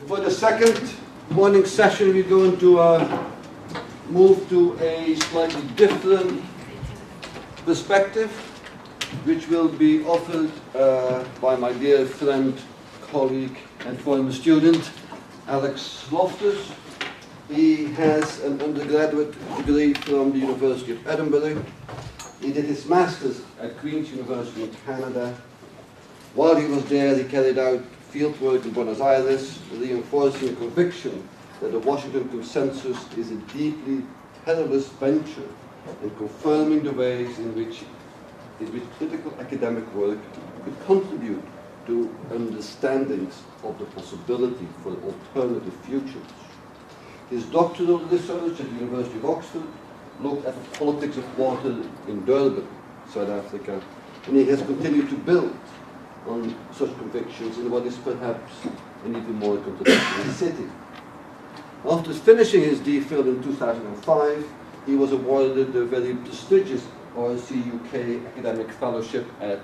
For the second morning session, we're going to move to a slightly different perspective, which will be offered by my dear friend, colleague, and former student, Alex Loftus. He has an undergraduate degree from the University of Edinburgh. He did his master's at Queen's University in Canada. While he was there, he carried out fieldwork in Buenos Aires, reinforcing a conviction that the Washington Consensus is a deeply perilous venture and confirming the ways in which critical academic work could contribute to understandings of the possibility for alternative futures. His doctoral research at the University of Oxford looked at the politics of water in Durban, South Africa, and he has continued to build on such convictions in what is perhaps an even more controversial city. After finishing his DPhil in 2005, he was awarded the very prestigious RC UK Academic Fellowship at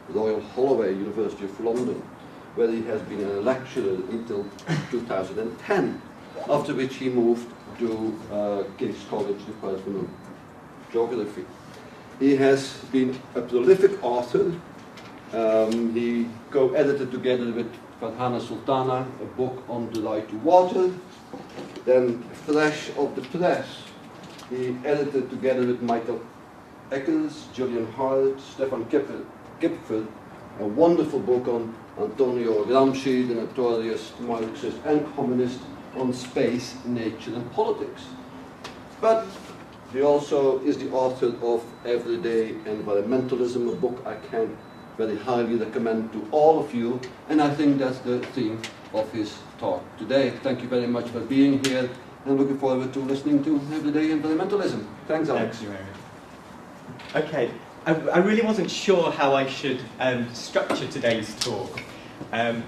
Royal Holloway, University of London, where he has been a lecturer until 2010, after which he moved to King's College Department of Geography. He has been a prolific author. He co-edited together with Farhana Sultana a book on the right to water. Then, fresh off the press, he edited together with Michael Eckers, Julian Hart, Stefan Kipfer, a wonderful book on Antonio Gramsci, the notorious Marxist and communist, on space, nature, and politics. But he also is the author of Everyday Environmentalism, a book I can very highly recommend to all of you, and I think that's the theme of his talk today. Thank you very much for being here, and looking forward to listening to Everyday Environmentalism. Thanks, Alex. Thank you, Eric. Okay, I really wasn't sure how I should structure today's talk, and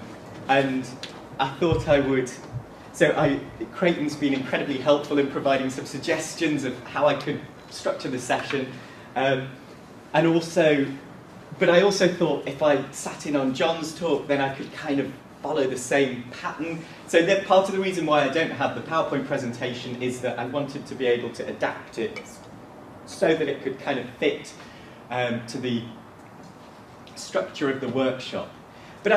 I thought I would. So Creighton's been incredibly helpful in providing some suggestions of how I could structure the session, and also. But I also thought if I sat in on John's talk, then I could kind of follow the same pattern. So that part of the reason why I don't have the PowerPoint presentation is that I wanted to be able to adapt it so that it could kind of fit to the structure of the workshop. But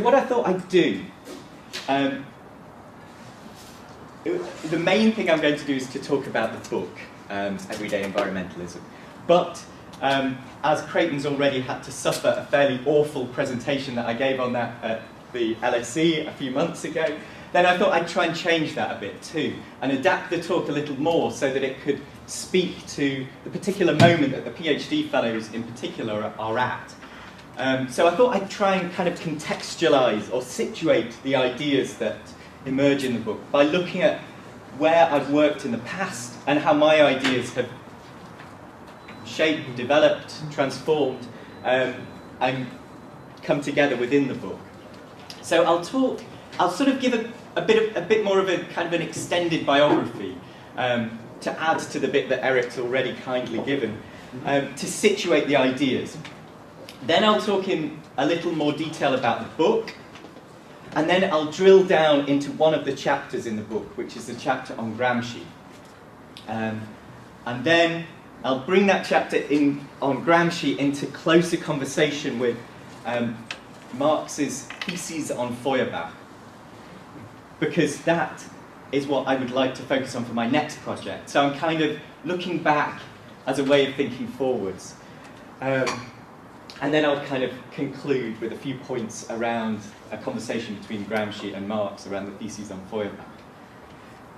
what I thought I'd do, the main thing I'm going to do is to talk about the book, Everyday Environmentalism. But as Creighton's already had to suffer a fairly awful presentation that I gave on that at the LSE a few months ago, then I thought I'd try and change that a bit too, and adapt the talk a little more so that it could speak to the particular moment that the PhD fellows in particular are at. So I thought I'd try and kind of contextualize or situate the ideas that emerge in the book by looking at where I've worked in the past and how my ideas have shaped, developed, transformed, and come together within the book. So I'll sort of give a bit more of a kind of an extended biography to add to the bit that Eric's already kindly given, to situate the ideas. Then I'll talk in a little more detail about the book, and then I'll drill down into one of the chapters in the book, which is the chapter on Gramsci. And then I'll bring that chapter on Gramsci into closer conversation with Marx's theses on Feuerbach, because that is what I would like to focus on for my next project. So I'm kind of looking back as a way of thinking forwards. And then I'll kind of conclude with a few points around a conversation between Gramsci and Marx around the theses on Feuerbach.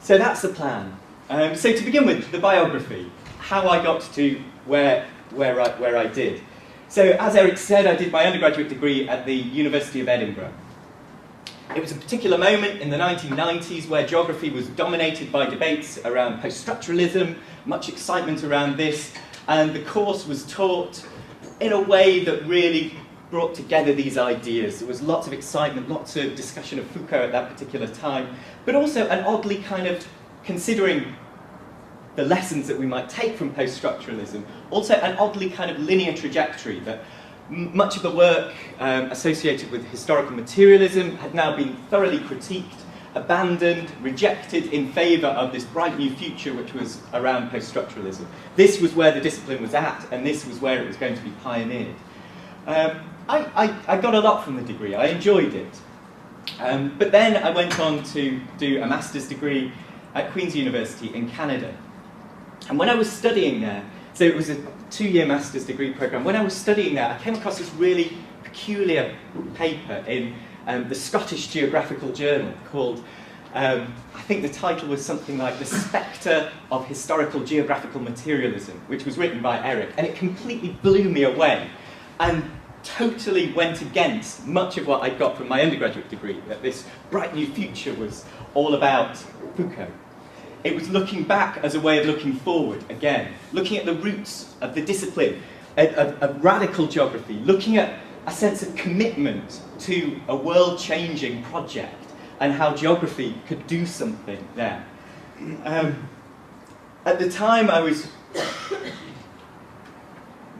So that's the plan. So to begin with, the biography. How I got to where I did. So as Eric said, I did my undergraduate degree at the University of Edinburgh. It was a particular moment in the 1990s where geography was dominated by debates around post-structuralism, much excitement around this, and the course was taught in a way that really brought together these ideas. There was lots of excitement, lots of discussion of Foucault at that particular time, but also an oddly kind of considering the lessons that we might take from post-structuralism, also an oddly kind of linear trajectory that much of the work associated with historical materialism had now been thoroughly critiqued, abandoned, rejected in favour of this bright new future which was around post-structuralism. This was where the discipline was at, and this was where it was going to be pioneered. I got a lot from the degree. I enjoyed it. But then I went on to do a master's degree at Queen's University in Canada. And when I was studying there, so it was a 2-year master's degree programme, when I was studying there, I came across this really peculiar paper in the Scottish Geographical Journal called, I think the title was something like The Spectre of Historical Geographical Materialism, which was written by Eric, and it completely blew me away and totally went against much of what I got from my undergraduate degree, that this bright new future was all about Foucault. It was looking back as a way of looking forward, again, looking at the roots of the discipline, of radical geography, looking at a sense of commitment to a world-changing project and how geography could do something there. At the time I was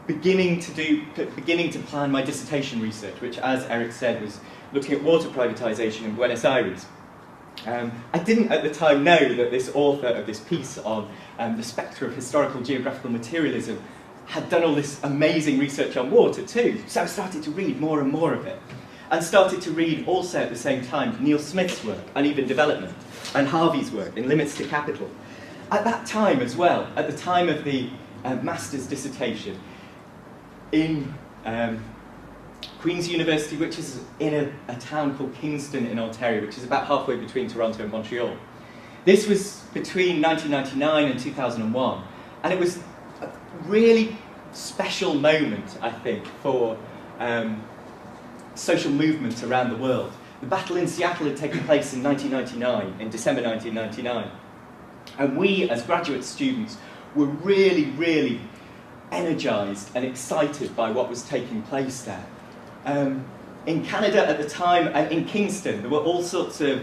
beginning to plan my dissertation research, which, as Eric said, was looking at water privatisation in Buenos Aires. I didn't at the time know that this author of this piece on the spectre of historical geographical materialism had done all this amazing research on water too. So I started to read more and more of it. And started to read also at the same time Neil Smith's work, Uneven Development, and Harvey's work in Limits to Capital. At that time as well, at the time of the master's dissertation, in Queen's University, which is in a town called Kingston in Ontario, which is about halfway between Toronto and Montreal. This was between 1999 and 2001, and it was a really special moment, I think, for social movements around the world. The battle in Seattle had taken place in 1999, in December 1999, and we, as graduate students, were really, really energised and excited by what was taking place there. In Canada at the time, and in Kingston, there were all sorts of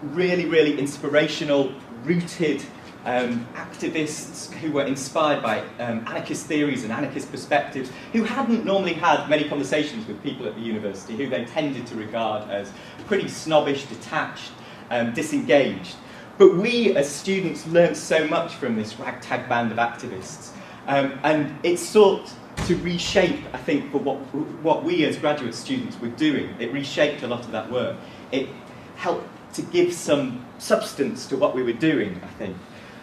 really, really inspirational, rooted activists who were inspired by anarchist theories and anarchist perspectives, who hadn't normally had many conversations with people at the university, who they tended to regard as pretty snobbish, detached, disengaged. But we, as students, learned so much from this ragtag band of activists. And it sought to reshape, I think, for what we as graduate students were doing. It reshaped a lot of that work. It helped to give some substance to what we were doing, I think.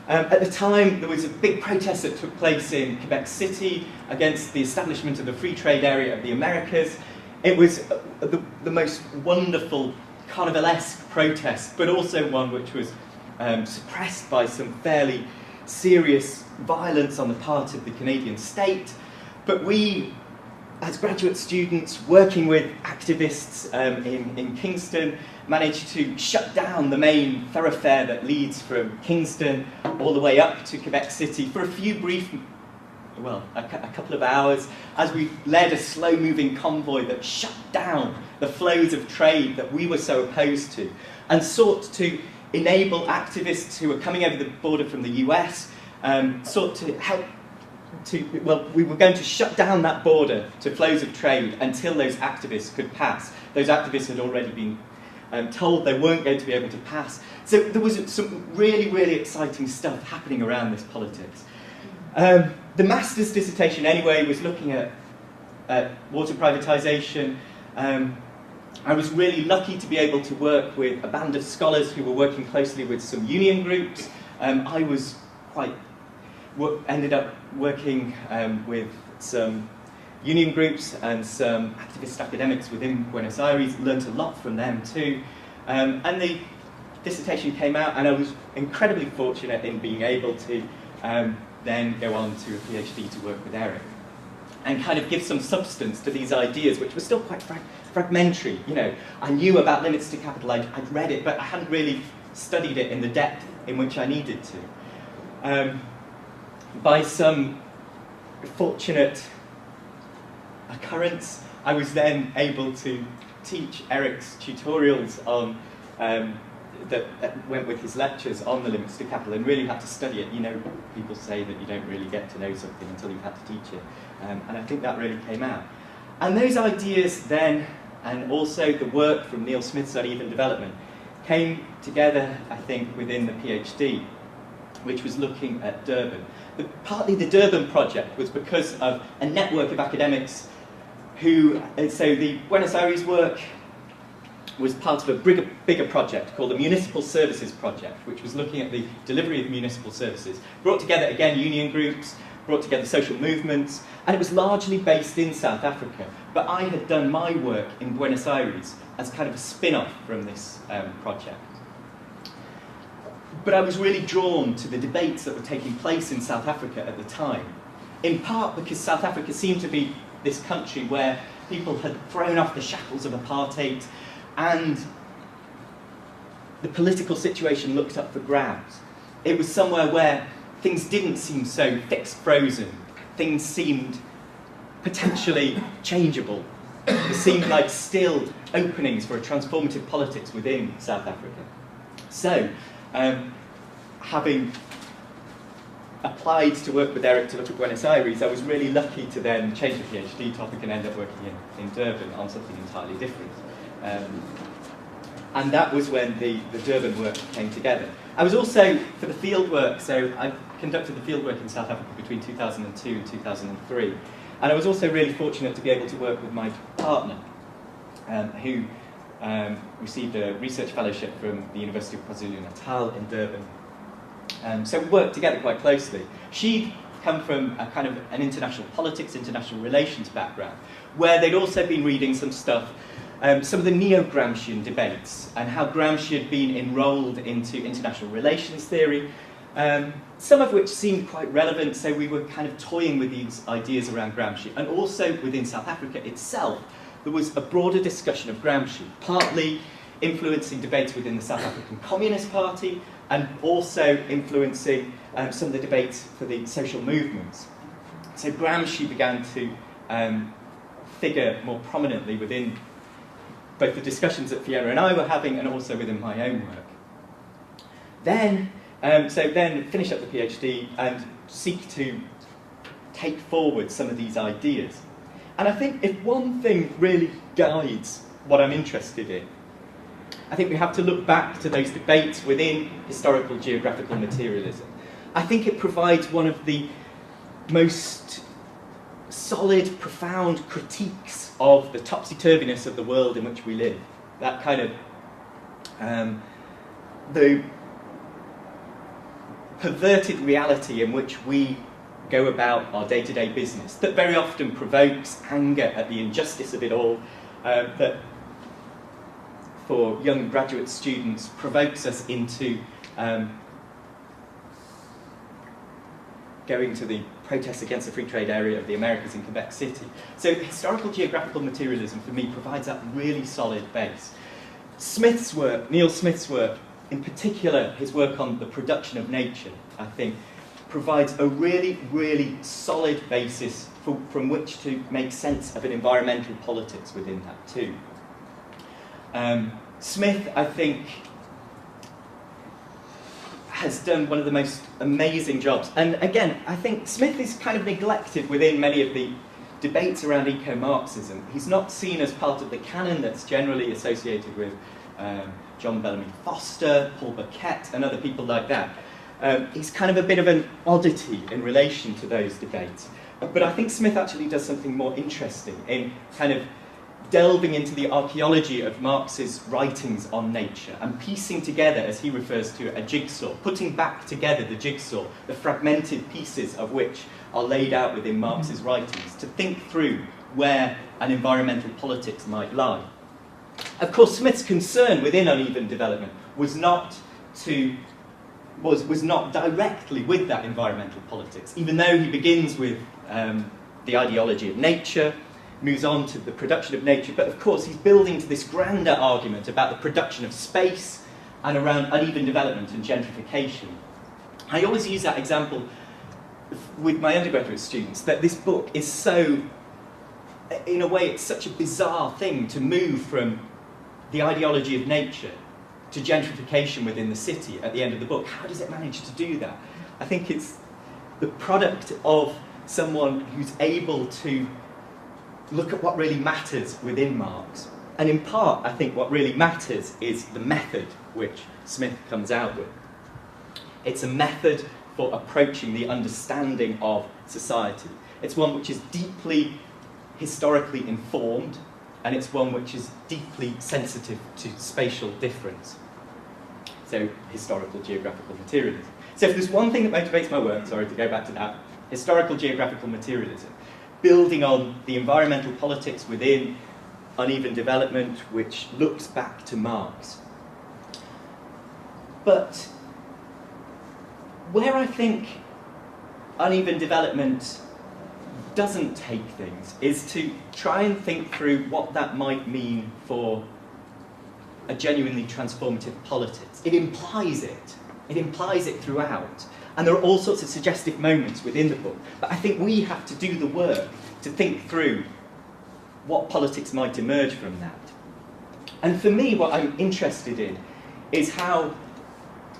At the time, there was a big protest that took place in Quebec City against the establishment of the free trade area of the Americas. It was the most wonderful carnivalesque protest, but also one which was suppressed by some fairly serious violence on the part of the Canadian state. But we, as graduate students working with activists in Kingston, managed to shut down the main thoroughfare that leads from Kingston all the way up to Quebec City for a few brief, well, a couple of hours, as we led a slow-moving convoy that shut down the flows of trade that we were so opposed to, and sought to enable activists who were coming over the border from the US, sought to help to, well, we were going to shut down that border to flows of trade until those activists could pass. Those activists had already been told they weren't going to be able to pass. So there was some really, really exciting stuff happening around this politics. The master's dissertation, anyway, was looking at water privatisation. I was really lucky to be able to work with a band of scholars who were working closely with some union groups. I was ended up working with some union groups and some activist academics within Buenos Aires, learnt a lot from them too. And the dissertation came out, and I was incredibly fortunate in being able to then go on to a PhD to work with Eric and kind of give some substance to these ideas, which were still quite fragmentary. You know, I knew about limits to capital, I'd read it, but I hadn't really studied it in the depth in which I needed to. By some fortunate occurrence, I was then able to teach Eric's tutorials on that went with his lectures on the limits to capital, and really had to study it. You know, people say that you don't really get to know something until you've had to teach it, and I think that really came out. And those ideas then, and also the work from Neil Smith's Uneven Development, came together, I think, within the PhD, which was looking at Durban. Partly the Durban project was because of a network of academics who, so the Buenos Aires work was part of a bigger project called the Municipal Services Project, which was looking at the delivery of municipal services. Brought together, again, union groups, brought together social movements, and it was largely based in South Africa. But I had done my work in Buenos Aires as kind of a spin-off from this project. But I was really drawn to the debates that were taking place in South Africa at the time, in part because South Africa seemed to be this country where people had thrown off the shackles of apartheid and the political situation looked up for grabs. It was somewhere where things didn't seem so fixed, frozen. Things seemed potentially changeable. There seemed like still openings for a transformative politics within South Africa. So, having applied to work with Eric to look at Buenos Aires, I was really lucky to then change the PhD topic and end up working in Durban on something entirely different. And that was when the Durban work came together. I was also, for the field work, so I conducted the field work in South Africa between 2002 and 2003. And I was also really fortunate to be able to work with my partner, who received a research fellowship from the University of KwaZulu-Natal in Durban. So we worked together quite closely. She'd come from a kind of an international politics, international relations background, where they'd also been reading some stuff, some of the neo-Gramscian debates, and how Gramsci had been enrolled into international relations theory, some of which seemed quite relevant, so we were kind of toying with these ideas around Gramsci. And also within South Africa itself, there was a broader discussion of Gramsci, partly influencing debates within the South African Communist Party, and also influencing some of the debates for the social movements. So Gramsci began to figure more prominently within both the discussions that Fiona and I were having and also within my own work. Then, then finish up the PhD and seek to take forward some of these ideas. And I think if one thing really guides what I'm interested in, I think we have to look back to those debates within historical geographical materialism. I think it provides one of the most solid, profound critiques of the topsy-turviness of the world in which we live. That kind of, the perverted reality in which we go about our day-to-day business, that very often provokes anger at the injustice of it all, that for young graduate students provokes us into going to the protests against the free trade area of the Americas in Quebec City. So historical geographical materialism for me provides that really solid base. Smith's work, Neil Smith's work, in particular his work on the production of nature, I think, provides a really, really solid basis from which to make sense of an environmental politics within that too. Smith, I think, has done one of the most amazing jobs. And again, I think Smith is kind of neglected within many of the debates around eco-Marxism. He's not seen as part of the canon that's generally associated with John Bellamy Foster, Paul Burkett, and other people like that. He's kind of a bit of an oddity in relation to those debates. But I think Smith actually does something more interesting in kind of delving into the archaeology of Marx's writings on nature and piecing together, as he refers to, a jigsaw, putting back together the jigsaw, the fragmented pieces of which are laid out within Marx's writings, to think through where an environmental politics might lie. Of course, Smith's concern within uneven development was not directly with that environmental politics, even though he begins with the ideology of nature, moves on to the production of nature, but of course he's building to this grander argument about the production of space and around uneven development and gentrification. I always use that example with my undergraduate students, that this book is so, in a way, it's such a bizarre thing to move from the ideology of nature to gentrification within the city at the end of the book. How does it manage to do that? I think it's the product of someone who's able to look at what really matters within Marx And in part, I think what really matters is the method which Smith comes out with. It's a method for approaching the understanding of society. It's one which is deeply historically informed, and it's one which is deeply sensitive to spatial difference. So, historical geographical materialism. So if there's one thing that motivates my work, sorry to go back to that, historical geographical materialism, building on the environmental politics within uneven development, which looks back to Marx. But where I think uneven development doesn't take things is to try and think through what that might mean for a genuinely transformative politics. It implies it. It implies it throughout. And there are all sorts of suggestive moments within the book. But I think we have to do the work to think through what politics might emerge from that. And for me, what I'm interested in is how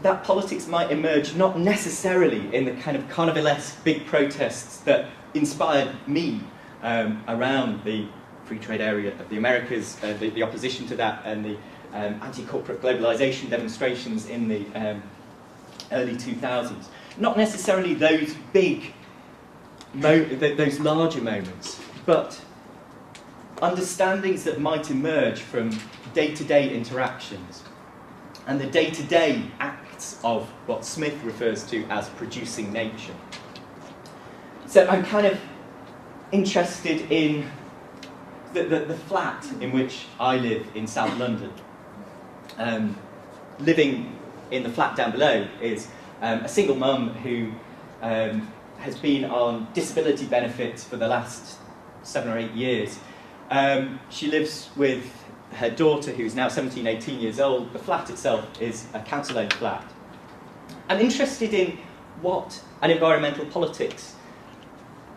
that politics might emerge not necessarily in the kind of carnivalesque big protests that inspired me around the free trade area of the Americas, the opposition to that, and the anti-corporate globalization demonstrations in the early 2000s. Not necessarily those big, those larger moments, but understandings that might emerge from day-to-day interactions and the day-to-day acts of what Smith refers to as producing nature. So I'm kind of interested in the flat in which I live in South London. Living in the flat down below is a single mum who has been on disability benefits for the last 7 or 8 years. She lives with her daughter, who's now 17, 18 years old. The flat itself is a council-owned flat. I'm interested in what an environmental politics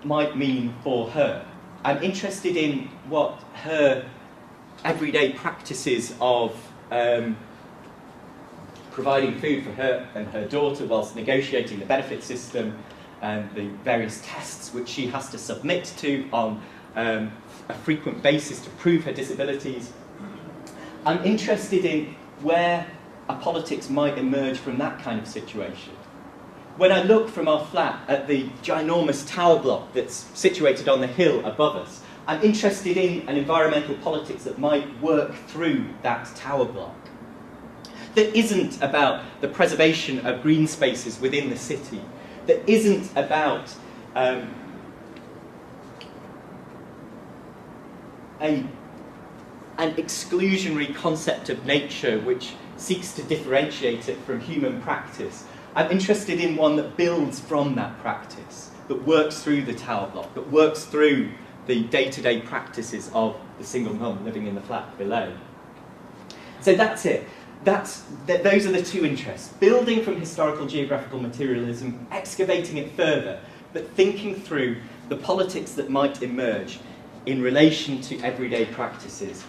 might mean for her. I'm interested in what her everyday practices of providing food for her and her daughter whilst negotiating the benefit system and the various tests which she has to submit to on a frequent basis to prove her disabilities. I'm interested in where a politics might emerge from that kind of situation. When I look from our flat at the ginormous tower block that's situated on the hill above us, I'm interested in an environmental politics that might work through that tower block. That isn't about the preservation of green spaces within the city. That isn't about an exclusionary concept of nature which seeks to differentiate it from human practice. I'm interested in one that builds from that practice, that works through the tower block, that works through the day-to-day practices of the single mum living in the flat below. So that's it. Those are the two interests. Building from historical geographical materialism, excavating it further, but thinking through the politics that might emerge in relation to everyday practices.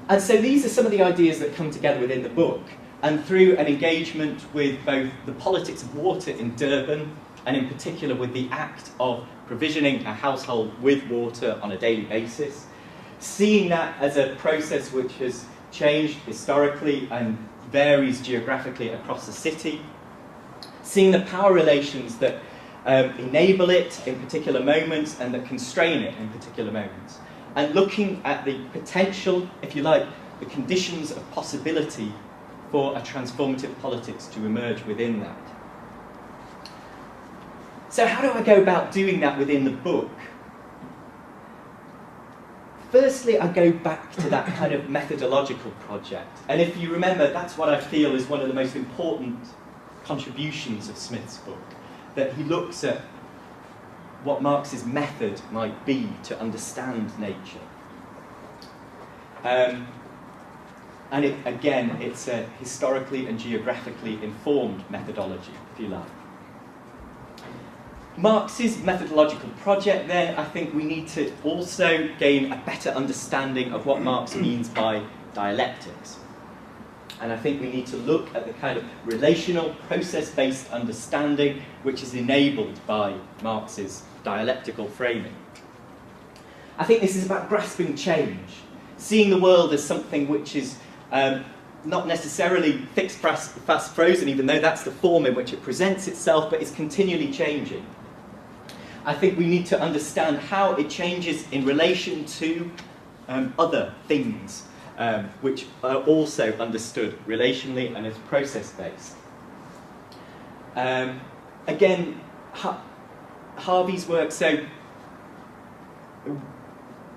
And so these are some of the ideas that come together within the book, and through an engagement with both the politics of water in Durban, and in particular with the act of provisioning a household with water on a daily basis, seeing that as a process which has changed historically and varies geographically across the city, seeing the power relations that enable it in particular moments and that constrain it in particular moments, and looking at the potential, if you like, the conditions of possibility for a transformative politics to emerge within that. So how do I go about doing that within the book? Firstly, I go back to that kind of methodological project. And if you remember, that's what I feel is one of the most important contributions of Smith's book, that he looks at what Marx's method might be to understand nature. And again, it's a historically and geographically informed methodology, if you like. Marx's methodological project, then, I think we need to also gain a better understanding of what Marx means by dialectics. And I think we need to look at the kind of relational, process-based understanding which is enabled by Marx's dialectical framing. I think this is about grasping change. seeing the world as something which is not necessarily fixed, fast, frozen, even though that's the form in which it presents itself, but is continually changing. I think we need to understand how it changes in relation to other things, which are also understood relationally and as process-based. Again, Harvey's work, so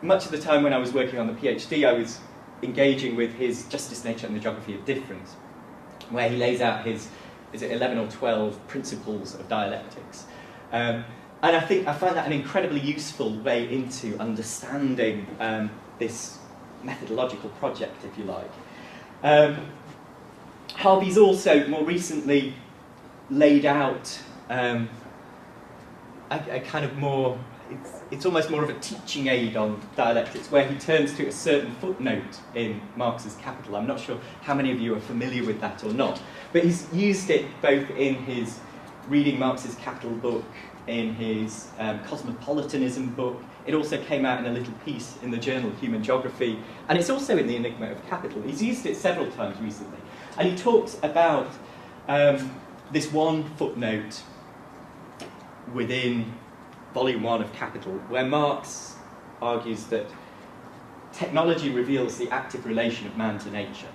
much of the time when I was working on the PhD, I was engaging with his Justice, Nature and the Geography of Difference, where he lays out his, is it 11 or 12 principles of dialectics. And I find that an incredibly useful way into understanding this methodological project, if you like. Harvey's also more recently laid out a kind of more, it's almost more of a teaching aid on dialectics, where he turns to a certain footnote in Marx's Capital. I'm not sure how many of you are familiar with that or not, but he's used it both in his Reading Marx's Capital book, in his Cosmopolitanism book. It also came out in a little piece in the journal Human Geography, and it's also in The Enigma of Capital. He's used it several times recently, and he talks about this one footnote within Volume 1 of Capital, where Marx argues that technology reveals the active relation of man to nature.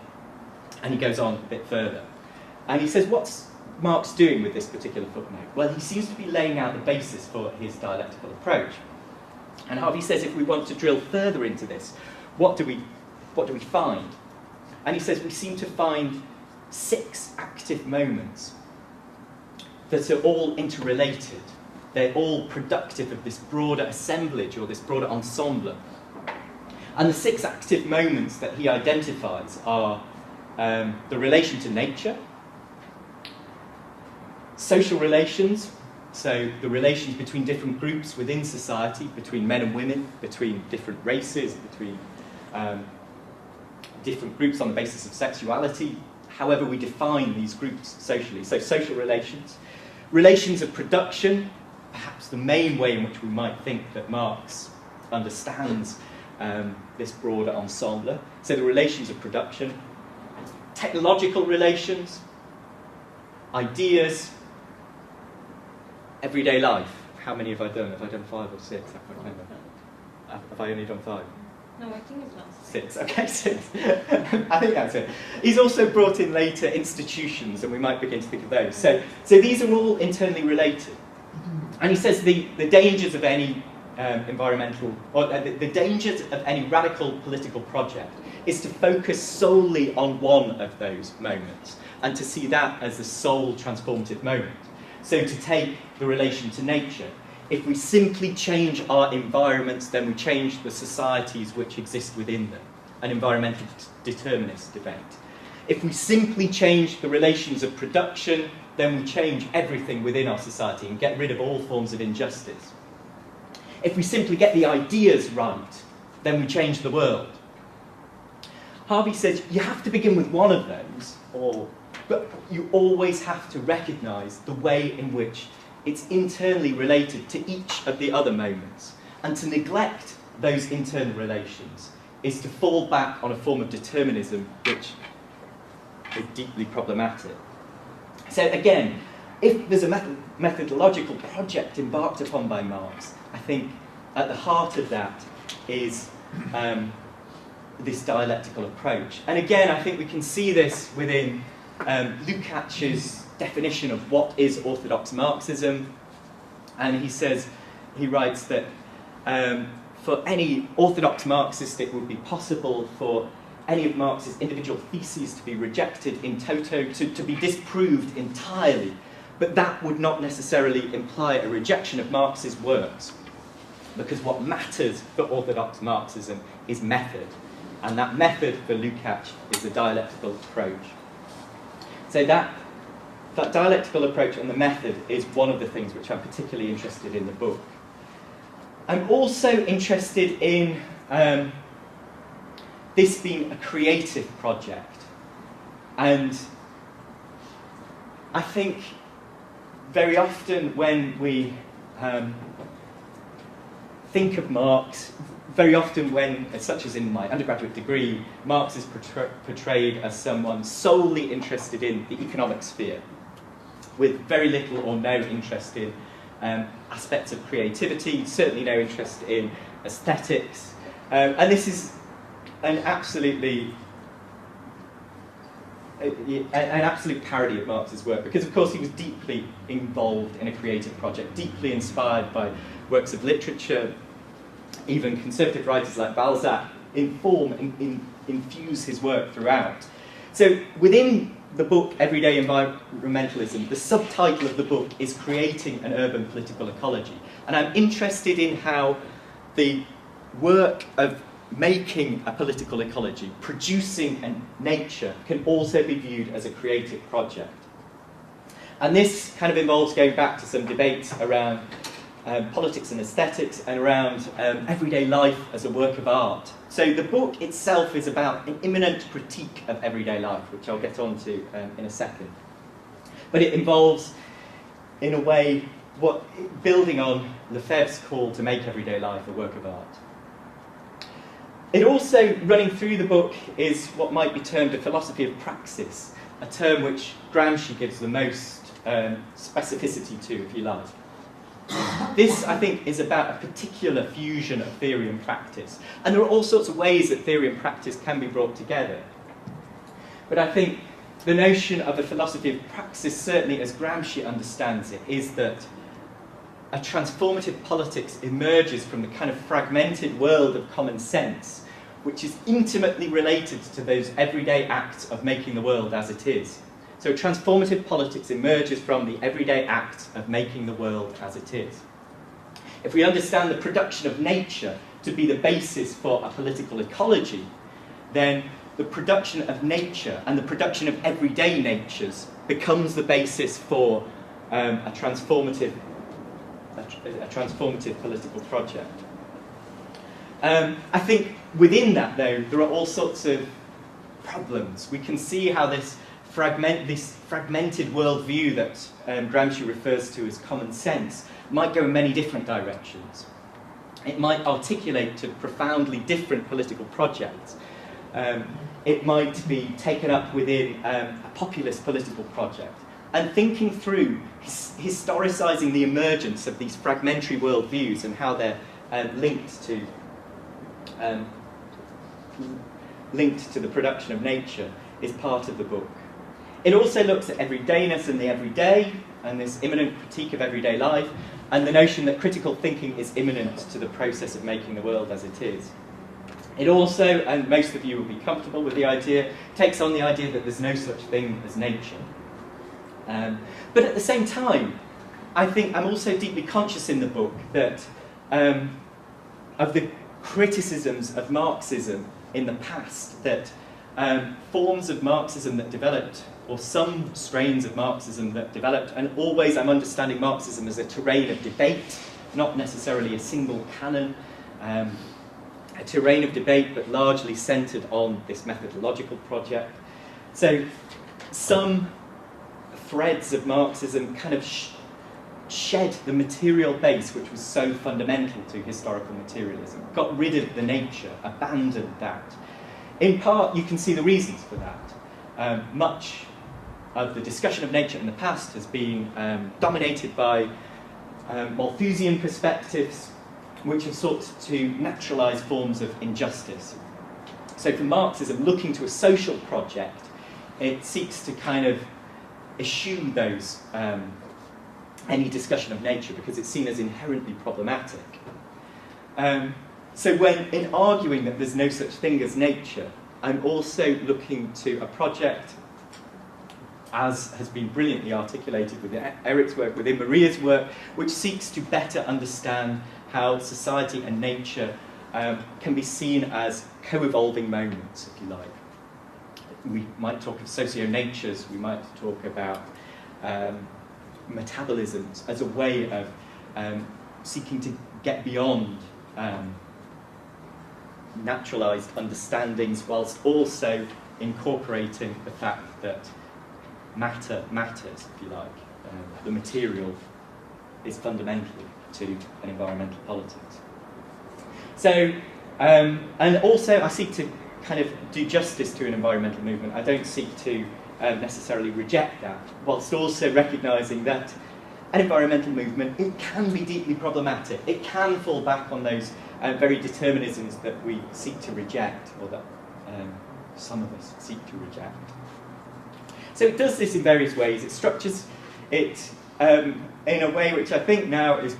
And he goes on a bit further. And he says, what's Marx doing with this particular footnote? Well, he seems to be laying out the basis for his dialectical approach. And Harvey says, if we want to drill further into this, what do we find? And he says, we seem to find 6 active moments that are all interrelated. They're all productive of this broader assemblage or this broader ensemble. And the 6 active moments that he identifies are the relation to nature, social relations, so the relations between different groups within society, between men and women, between different races, between different groups on the basis of sexuality, however we define these groups socially. So social relations. Relations of production, perhaps the main way in which we might think that Marx understands this broader ensemble. So the relations of production, technological relations, ideas, everyday life. How many have I done? Have I done 5 or 6? I can't remember. Have I only done 5? No, I think it's not 6. Okay, 6. I think that's it. He's also brought in later institutions, and we might begin to think of those. So these are all internally related. And he says the dangers of any environmental, or the dangers of any radical political project is to focus solely on one of those moments, and to see that as the sole transformative moment. So to take the relation to nature, if we simply change our environments, then we change the societies which exist within them, an environmental determinist debate. If we simply change the relations of production, then we change everything within our society and get rid of all forms of injustice. If we simply get the ideas right, then we change the world. Harvey says you have to begin with one of those, but you always have to recognise the way in which it's internally related to each of the other moments. And to neglect those internal relations is to fall back on a form of determinism which is deeply problematic. So again, if there's a methodological project embarked upon by Marx, I think at the heart of that is this dialectical approach. And again, I think we can see this within Lukács's definition of what is orthodox Marxism. And he writes that for any orthodox Marxist, it would be possible for any of Marx's individual theses to be rejected in toto, to be disproved entirely. But that would not necessarily imply a rejection of Marx's works, because what matters for orthodox Marxism is method. And that method for Lukács is the dialectical approach. So that dialectical approach and the method is one of the things which I'm particularly interested in the book. I'm also interested in this being a creative project. And I think very often when we think of Marx, very often when, such as in my undergraduate degree, Marx is portrayed as someone solely interested in the economic sphere, with very little or no interest in aspects of creativity, certainly no interest in aesthetics. And this is an absolute parody of Marx's work, because of course he was deeply involved in a creative project, deeply inspired by works of literature. Even conservative writers like Balzac inform and infuse his work throughout. So within the book Everyday Environmentalism, the subtitle of the book is Creating an Urban Political Ecology. And I'm interested in how the work of making a political ecology, producing a nature, can also be viewed as a creative project. And this kind of involves going back to some debates around politics and aesthetics, and around everyday life as a work of art. So the book itself is about an imminent critique of everyday life, which I'll get on to in a second. But it involves, in a way, building on Loftus' call to make everyday life a work of art. It also, running through the book, is what might be termed a philosophy of praxis, a term which Gramsci gives the most specificity to, if you like. This, I think, is about a particular fusion of theory and practice. And there are all sorts of ways that theory and practice can be brought together. But I think the notion of a philosophy of praxis, certainly as Gramsci understands it, is that a transformative politics emerges from the kind of fragmented world of common sense, which is intimately related to those everyday acts of making the world as it is. So transformative politics emerges from the everyday act of making the world as it is. If we understand the production of nature to be the basis for a political ecology, then the production of nature and the production of everyday natures becomes the basis for a transformative political project. I think within that, though, there are all sorts of problems. We can see how this fragmented worldview that Gramsci refers to as common sense might go in many different directions. It might articulate to profoundly different political projects. It might be taken up within a populist political project. And thinking through, historicising the emergence of these fragmentary worldviews and how they're linked to the production of nature is part of the book. It also looks at everydayness and the everyday, and this imminent critique of everyday life, and the notion that critical thinking is imminent to the process of making the world as it is. It also, and most of you will be comfortable with the idea, takes on the idea that there's no such thing as nature. But at the same time, I think I'm also deeply conscious in the book that of the criticisms of Marxism in the past, that forms of Marxism that developed, or some strains of Marxism that developed, and always I'm understanding Marxism as a terrain of debate, not necessarily a single canon, a terrain of debate but largely centred on this methodological project. So some threads of Marxism kind of shed the material base which was so fundamental to historical materialism, got rid of the nature, abandoned that. In part, you can see the reasons for that. Much of the discussion of nature in the past has been dominated by Malthusian perspectives, which have sought to naturalise forms of injustice. So for Marxism, looking to a social project, it seeks to kind of eschew those, any discussion of nature, because it's seen as inherently problematic. So when, in arguing that there's no such thing as nature, I'm also looking to a project, as has been brilliantly articulated within Eric's work, within Maria's work, which seeks to better understand how society and nature can be seen as co-evolving moments, if you like. We might talk of socio-natures, we might talk about metabolisms as a way of seeking to get beyond naturalised understandings, whilst also incorporating the fact that matter matters, if you like. The material is fundamental to an environmental politics. So, and also I seek to kind of do justice to an environmental movement. I don't seek to necessarily reject that, whilst also recognising that an environmental movement, it can be deeply problematic. It can fall back on those very determinisms that we seek to reject, or that some of us seek to reject. So it does this in various ways. It structures it in a way which I think now is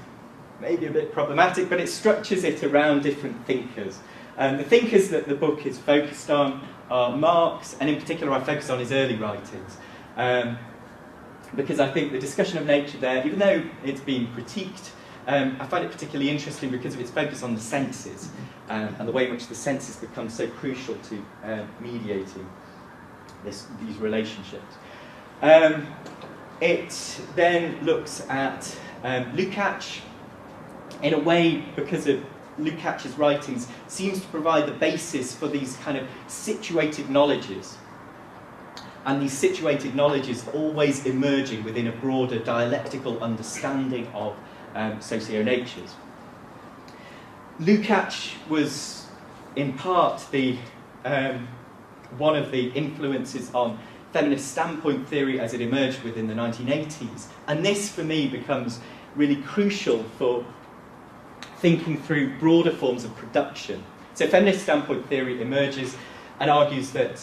maybe a bit problematic, but it structures it around different thinkers. The thinkers that the book is focused on are Marx, and in particular I focus on his early writings. Because I think the discussion of nature there, even though it's been critiqued, I find it particularly interesting because of its focus on the senses, and the way in which the senses become so crucial to mediating these relationships. It then looks at Lukács in a way, because of Lukács's writings, seems to provide the basis for these kind of situated knowledges. And these situated knowledges always emerging within a broader dialectical understanding of socio-natures. Lukács was, in part, one of the influences on feminist standpoint theory as it emerged within the 1980s. And this, for me, becomes really crucial for thinking through broader forms of production. So feminist standpoint theory emerges and argues that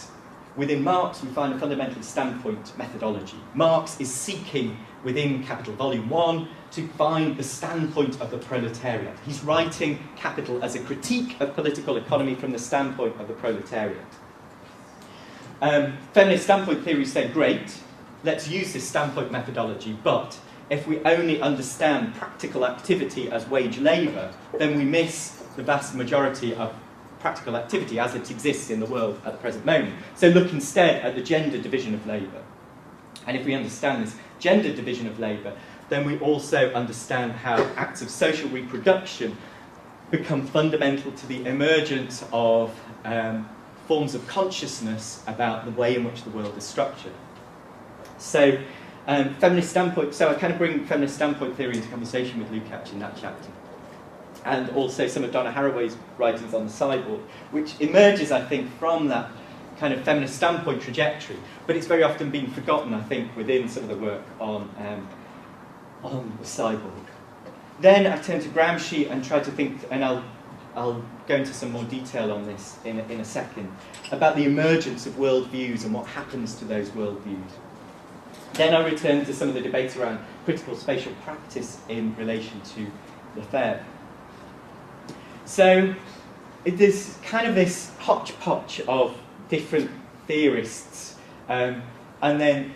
within Marx we find a fundamental standpoint methodology. Marx is seeking within Capital Volume 1 to find the standpoint of the proletariat. He's writing Capital as a critique of political economy from the standpoint of the proletariat. Feminist standpoint theory said, great, let's use this standpoint methodology, but if we only understand practical activity as wage labour, then we miss the vast majority of practical activity as it exists in the world at the present moment. So look instead at the gender division of labour. And if we understand this gender division of labour, then we also understand how acts of social reproduction become fundamental to the emergence of forms of consciousness about the way in which the world is structured. So feminist standpoint, so I kind of bring feminist standpoint theory into conversation with Lukács in that chapter. And also some of Donna Haraway's writings on the cyborg, which emerges, I think, from that kind of feminist standpoint trajectory, but it's very often been forgotten, I think, within some of the work on the cyborg. Then I turn to Gramsci and try to think, and I'll go into some more detail on this in a second, about the emergence of worldviews and what happens to those worldviews. Then I return to some of the debates around critical spatial practice in relation to Lefebvre. So there's kind of this hodgepodge of different theorists, and then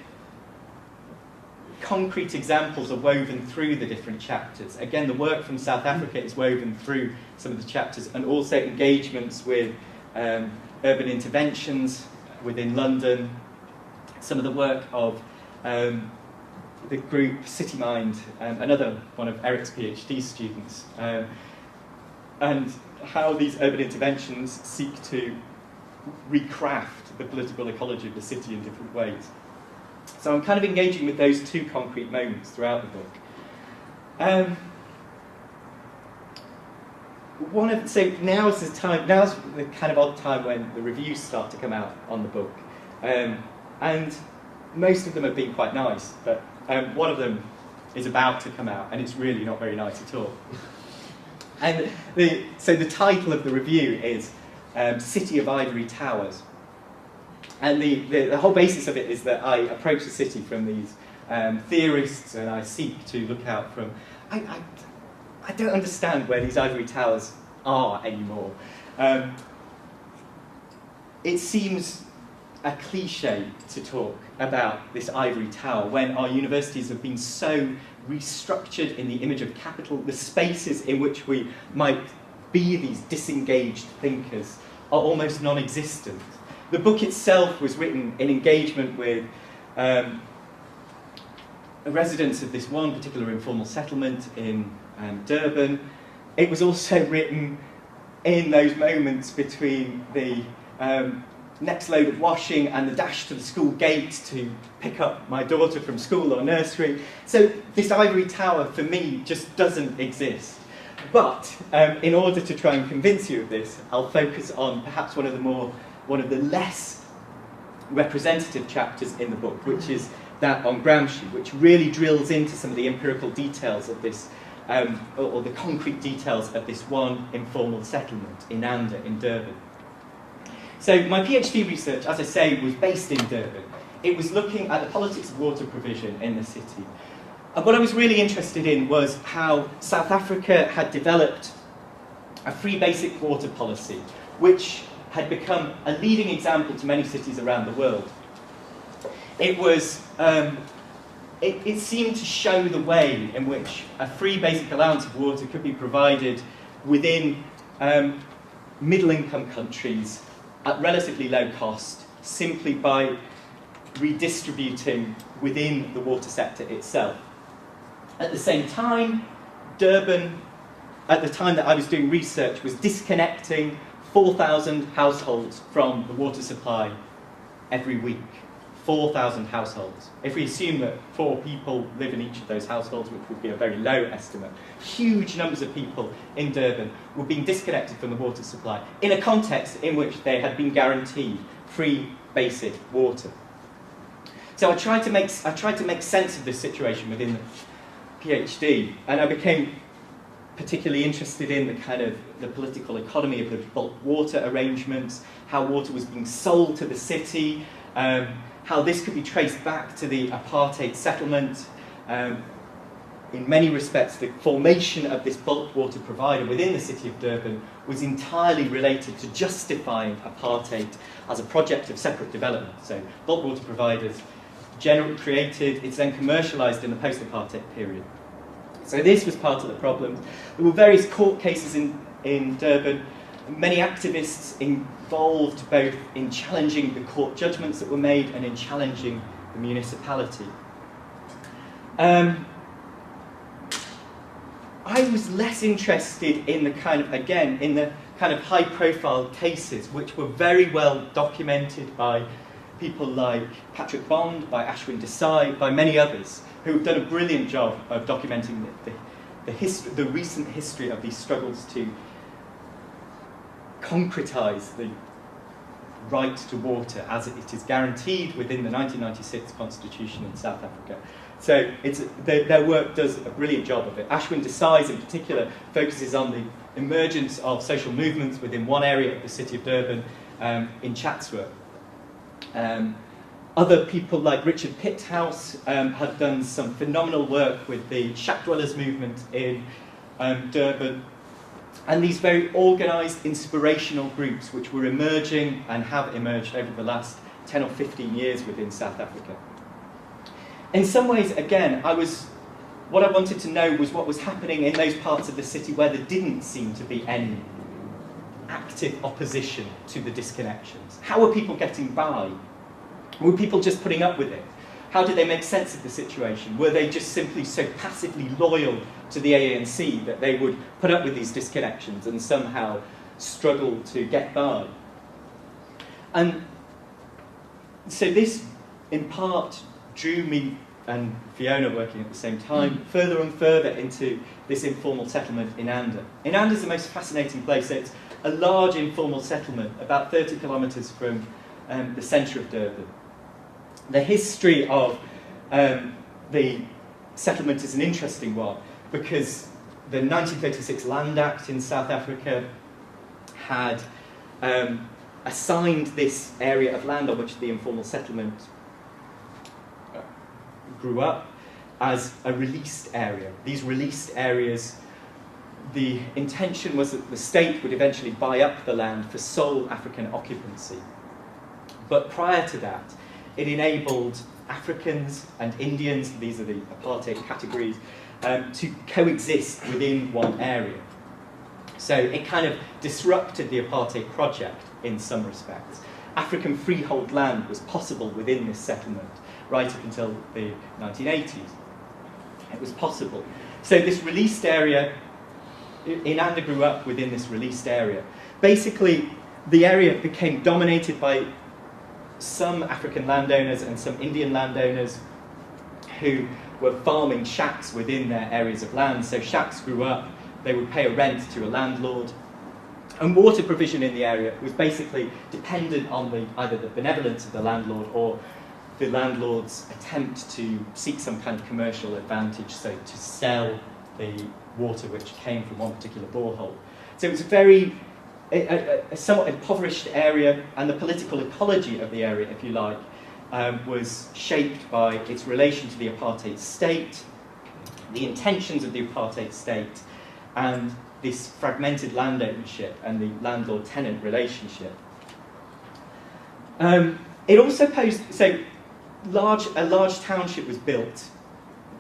concrete examples are woven through the different chapters. Again, the work from South Africa is woven through some of the chapters, and also engagements with urban interventions within London, some of the work of the group CityMind, another one of Eric's PhD students, and how these urban interventions seek to recraft the political ecology of the city in different ways. So I'm kind of engaging with those two concrete moments throughout the book. So now's the kind of odd time when the reviews start to come out on the book. And most of them have been quite nice, but one of them is about to come out, and it's really not very nice at all. And so the title of the review is City of Ivory Towers. And the whole basis of it is that I approach the city from these theorists, and I seek to look out from... I don't understand where these ivory towers are anymore. It seems a cliche to talk about this ivory tower when our universities have been so restructured in the image of capital. The spaces in which we might be these disengaged thinkers are almost non-existent. The book itself was written in engagement with residents of this one particular informal settlement in Durban. It was also written in those moments between the next load of washing and the dash to the school gate to pick up my daughter from school or nursery. So this ivory tower, for me, just doesn't exist. But in order to try and convince you of this, I'll focus on perhaps one of the less representative chapters in the book, which is that on Gramsci, which really drills into some of the empirical details of this, or the concrete details of this one informal settlement, Inanda, in Durban. So my PhD research, as I say, was based in Durban. It was looking at the politics of water provision in the city. And what I was really interested in was how South Africa had developed a free basic water policy, which had become a leading example to many cities around the world. It was, it seemed to show the way in which a free basic allowance of water could be provided within middle-income countries at relatively low cost, simply by redistributing within the water sector itself. At the same time, Durban, at the time that I was doing research, was disconnecting 4,000 households from the water supply every week. 4,000 households. If we assume that 4 people live in each of those households, which would be a very low estimate, huge numbers of people in Durban were being disconnected from the water supply in a context in which they had been guaranteed free basic water. So I tried to make sense of this situation within the PhD, and I became particularly interested in the political economy of the bulk water arrangements, how water was being sold to the city, how this could be traced back to the apartheid settlement. In many respects, the formation of this bulk water provider within the city of Durban was entirely related to justifying apartheid as a project of separate development. So bulk water providers created, it's then commercialised in the post-apartheid period. So this was part of the problem. There were various court cases in Durban, many activists involved both in challenging the court judgments that were made and in challenging the municipality. I was less interested in the kind of high-profile cases which were very well documented by people like Patrick Bond, by Ashwin Desai, by many others, who have done a brilliant job of documenting the recent history of these struggles to concretise the right to water as it is guaranteed within the 1996 Constitution in South Africa. So their work does a brilliant job of it. Ashwin Desai, in particular, focuses on the emergence of social movements within one area of the city of Durban, in Chatsworth. Other people like Richard Pithouse have done some phenomenal work with the shack dwellers movement in Durban, and these very organised inspirational groups which were emerging and have emerged over the last 10 or 15 years within South Africa. In some ways, again, what I wanted to know was what was happening in those parts of the city where there didn't seem to be any active opposition to the disconnections. How were people getting by? Were people just putting up with it? How did they make sense of the situation? Were they just simply so passively loyal to the ANC that they would put up with these disconnections and somehow struggle to get by? And so this, in part, drew me and Fiona, working at the same time, further and further into this informal settlement in Inanda. Inanda is the most fascinating place. It's a large informal settlement, about 30 kilometres from the centre of Durban. The history of the settlement is an interesting one because the 1936 Land Act in South Africa had assigned this area of land on which the informal settlement grew up as a released area. These released areas, the intention was that the state would eventually buy up the land for sole African occupancy. But prior to that, it enabled Africans and Indians, these are the apartheid categories, to coexist within one area. So it kind of disrupted the apartheid project in some respects. African freehold land was possible within this settlement right up until the 1980s. It was possible. So this released area, Inanda grew up within this released area. Basically, the area became dominated by some African landowners and some Indian landowners who were farming shacks within their areas of land. So shacks grew up they would pay a rent to a landlord. And water provision in the area was basically dependent on either the benevolence of the landlord or the landlord's attempt to seek some kind of commercial advantage, so to sell the water which came from one particular borehole. So it was a somewhat impoverished area, and the political ecology of the area, if you like, was shaped by its relation to the apartheid state, the intentions of the apartheid state, and this fragmented land ownership and the landlord-tenant relationship. It also posed, so a large township was built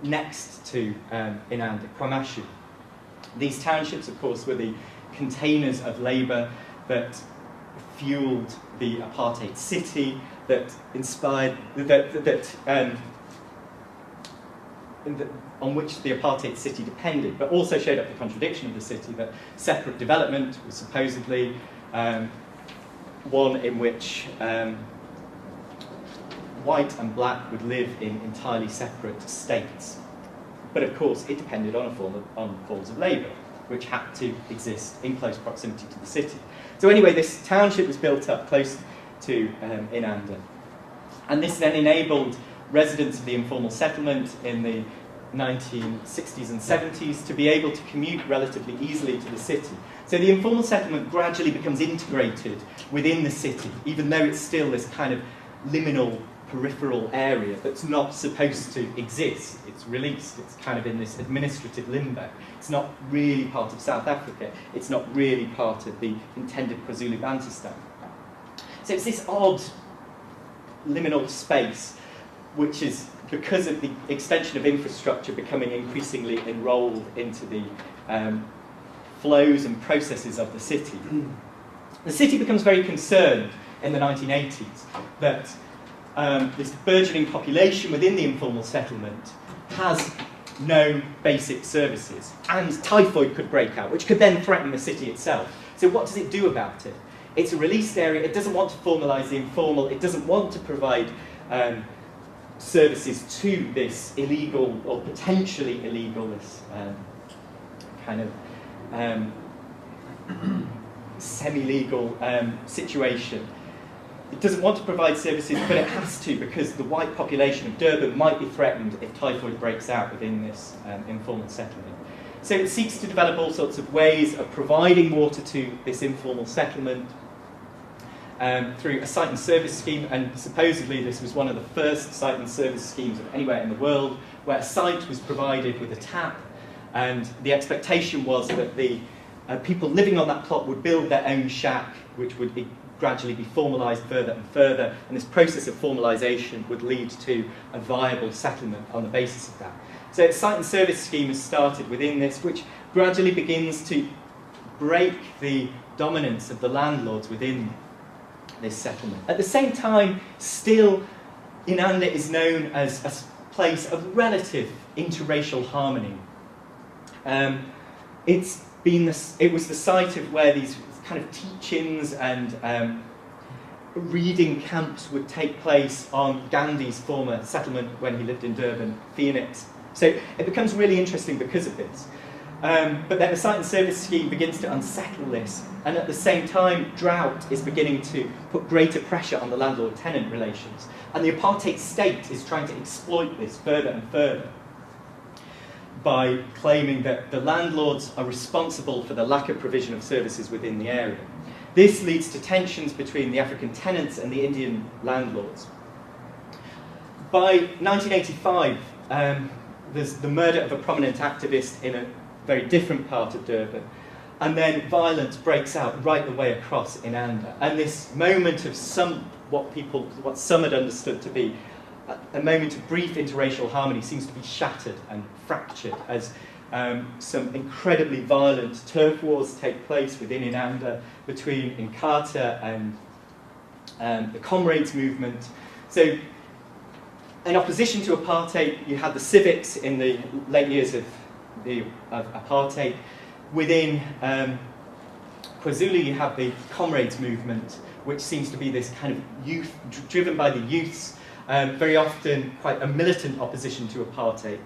next to Inanda, Kwamashu. These townships, of course, were the containers of labour that fueled the apartheid city, that inspired, on which the apartheid city depended, but also showed up the contradiction of the city, that separate development was supposedly one in which white and black would live in entirely separate states. But of course, it depended on forms of labour, which had to exist in close proximity to the city. So anyway, this township was built up close to Inanda. And this then enabled residents of the informal settlement in the 1960s and 70s to be able to commute relatively easily to the city. So the informal settlement gradually becomes integrated within the city, even though it's still this kind of liminal peripheral area that's not supposed to exist. It's released. It's kind of in this administrative limbo. It's not really part of South Africa. It's not really part of the intended KwaZulu-Bantustan. So it's this odd liminal space, which is, because of the extension of infrastructure, becoming increasingly enrolled into the flows and processes of the city. The city becomes very concerned in the 1980s that this burgeoning population within the informal settlement has no basic services, and typhoid could break out, which could then threaten the city itself. So what does it do about it? It's a released area. It doesn't want to formalise the informal. It doesn't want to provide services to this illegal or potentially illegal, this kind of semi-legal situation. It doesn't want to provide services, but it has to, because the white population of Durban might be threatened if typhoid breaks out within this informal settlement. So it seeks to develop all sorts of ways of providing water to this informal settlement through a site and service scheme, and supposedly this was one of the first site and service schemes of anywhere in the world, where a site was provided with a tap, and the expectation was that the people living on that plot would build their own shack, which would gradually be formalised further and further, and this process of formalisation would lead to a viable settlement on the basis of that. So a site and service scheme is started within this, which gradually begins to break the dominance of the landlords within this settlement. At the same time, still, Inanda is known as a place of relative interracial harmony. It was the site of where these kind of teach-ins and reading camps would take place on Gandhi's former settlement when he lived in Durban, Phoenix. So it becomes really interesting because of this. But then the site and service scheme begins to unsettle this, and at the same time, drought is beginning to put greater pressure on the landlord-tenant relations, and the apartheid state is trying to exploit this further and further by claiming that the landlords are responsible for the lack of provision of services within the area. This leads to tensions between the African tenants and the Indian landlords. By 1985, there's the murder of a prominent activist in a very different part of Durban, and then violence breaks out right the way across Inanda. And this moment of what some had understood to be a moment of brief interracial harmony seems to be shattered and fractured as some incredibly violent turf wars take place within Inanda between Inkatha and the Comrades movement. So in opposition to apartheid, you had the civics in the late years of apartheid. Within KwaZulu, you have the Comrades movement, which seems to be this kind of youth, driven by the youths, very often quite a militant opposition to apartheid.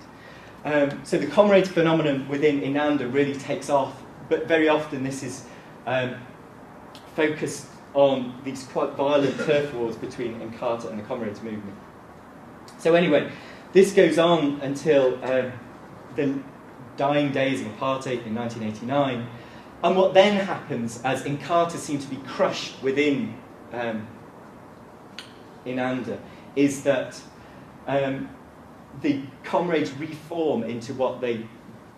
So the comrades phenomenon within Inanda really takes off, but very often this is focused on these quite violent turf wars between Inkatha and the comrades movement. So anyway, this goes on until the dying days of apartheid in 1989. And what then happens, as Inkatha seems to be crushed within Inanda, is that the comrades reform into what they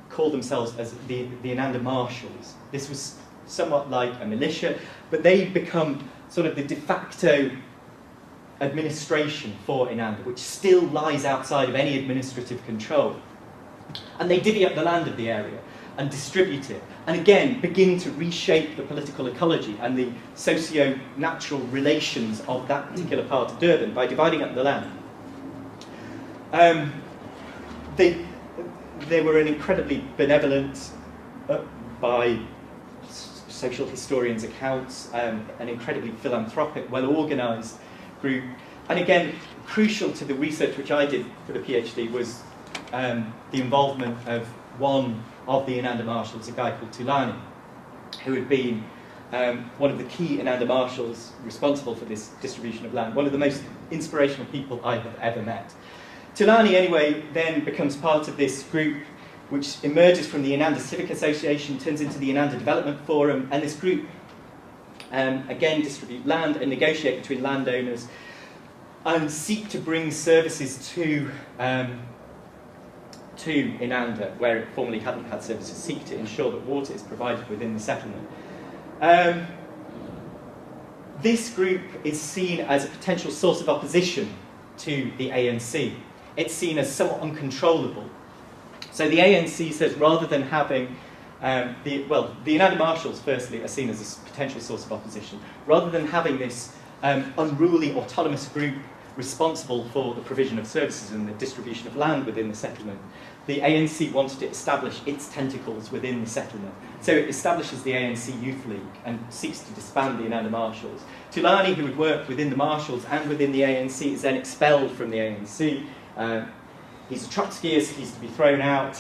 call themselves as the Inanda Marshals. This was somewhat like a militia, but they become sort of the de facto administration for Inanda, which still lies outside of any administrative control. And they divvy up the land of the area and distribute it, and again begin to reshape the political ecology and the socio-natural relations of that particular part of Durban by dividing up the land. They were an incredibly benevolent, by social historians' accounts, an incredibly philanthropic, well-organised group. And again, crucial to the research which I did for the PhD was the involvement of one of the Inanda Marshals, a guy called Tulani, who had been one of the key Inanda Marshals responsible for this distribution of land, one of the most inspirational people I have ever met. Tulani, anyway, then becomes part of this group which emerges from the Inanda Civic Association, turns into the Inanda Development Forum, and this group, again, distribute land and negotiate between landowners and seek to bring services to Inanda, where it formerly hadn't had services, seek to ensure that water is provided within the settlement. This group is seen as a potential source of opposition to the ANC. It's seen as somewhat uncontrollable. So the ANC says rather than having, the Inanda Marshals firstly are seen as a potential source of opposition. Rather than having this unruly autonomous group responsible for the provision of services and the distribution of land within the settlement, the ANC wanted to establish its tentacles within the settlement. So it establishes the ANC Youth League and seeks to disband the Inanda Marshals. Tulani, who had worked within the Marshals and within the ANC, is then expelled from the ANC. He's a Trotskyist, he's to be thrown out.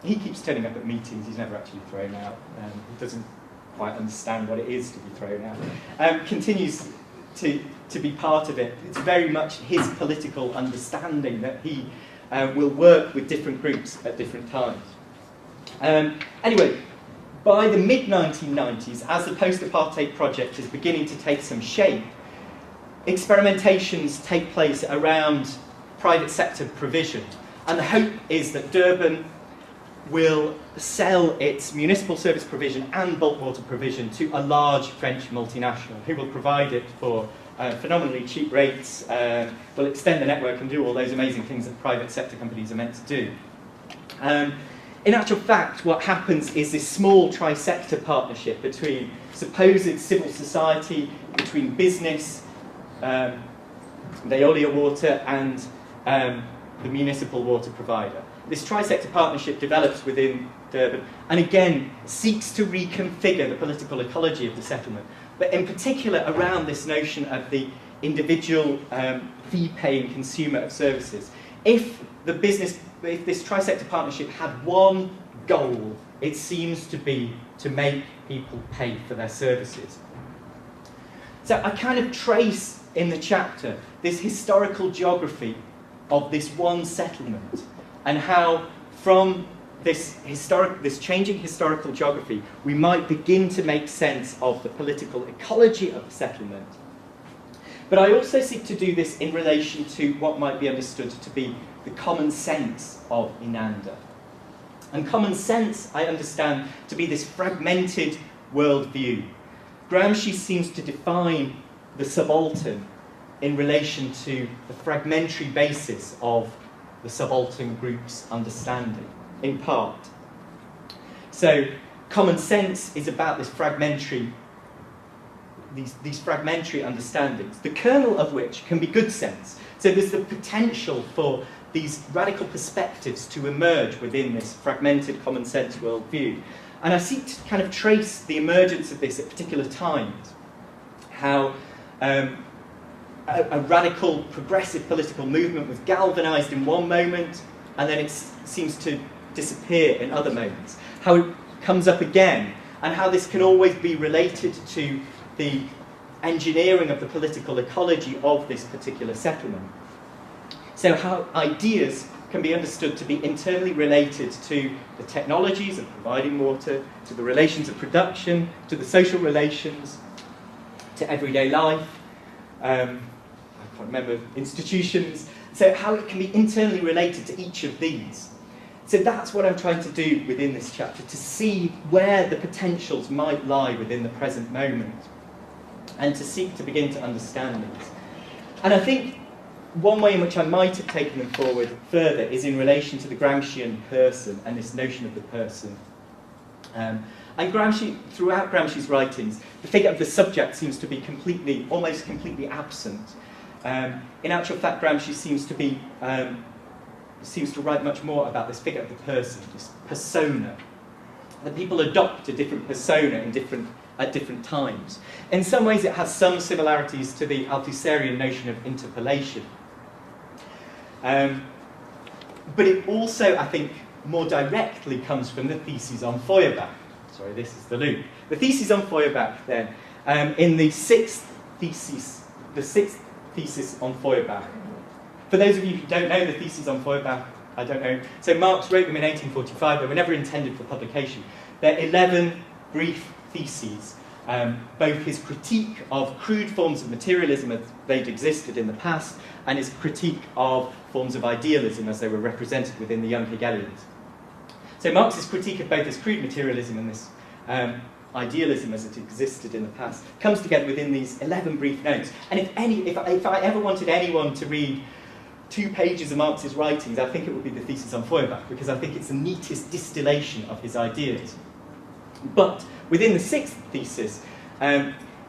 He keeps turning up at meetings, he's never actually thrown out. He doesn't quite understand what it is to be thrown out. Continues to be part of it. It's very much his political understanding that he will work with different groups at different times. Anyway, by the mid-1990s, as the post-apartheid project is beginning to take some shape, experimentations take place around private sector provision. And the hope is that Durban will sell its municipal service provision and bulk water provision to a large French multinational who will provide it for phenomenally cheap rates, will extend the network and do all those amazing things that private sector companies are meant to do. In actual fact, what happens is this small tri-sector partnership between supposed civil society, between business, Veolia Water, and the municipal water provider. This tri-sector partnership develops within Durban and again seeks to reconfigure the political ecology of the settlement, but in particular around this notion of the individual fee-paying consumer of services. If this tri-sector partnership had one goal, it seems to be to make people pay for their services. So I kind of trace in the chapter this historical geography of this one settlement and how from this changing historical geography we might begin to make sense of the political ecology of the settlement. But I also seek to do this in relation to what might be understood to be the common sense of Inanda. And common sense I understand to be this fragmented worldview. Gramsci seems to define the subaltern in relation to the fragmentary basis of the subaltern group's understanding, in part. So common sense is about this fragmentary, these fragmentary understandings, the kernel of which can be good sense. So there's the potential for these radical perspectives to emerge within this fragmented common sense worldview. And I seek to kind of trace the emergence of this at particular times, how a radical progressive political movement was galvanised in one moment, and then it seems to disappear in other moments. How it comes up again, and how this can always be related to the engineering of the political ecology of this particular settlement. So how ideas can be understood to be internally related to the technologies of providing water, to the relations of production, to the social relations, to everyday life, I can't remember, institutions. So how it can be internally related to each of these. So that's what I'm trying to do within this chapter, to see where the potentials might lie within the present moment, and to seek to begin to understand these. And I think one way in which I might have taken them forward further is in relation to the Gramscian person and this notion of the person. And Gramsci, throughout Gramsci's writings, the figure of the subject seems to be almost completely absent. In actual fact, Gramsci seems to write much more about this figure of the person, this persona. That people adopt a different persona at different times. In some ways, it has some similarities to the Althusserian notion of interpellation. But it also, I think, more directly comes from the theses on Feuerbach. Sorry, this is the loop. The theses on Feuerbach, then, in the sixth thesis on Feuerbach. For those of you who don't know the theses on Feuerbach, I don't know. So Marx wrote them in 1845. They were never intended for publication. They're 11 brief theses, both his critique of crude forms of materialism as they'd existed in the past, and his critique of forms of idealism as they were represented within the young Hegelians. So Marx's critique of both this crude materialism and this idealism as it existed in the past comes together within these 11 brief notes. And if I ever wanted anyone to read 2 pages of Marx's writings, I think it would be the thesis on Feuerbach, because I think it's the neatest distillation of his ideas. But within the sixth thesis,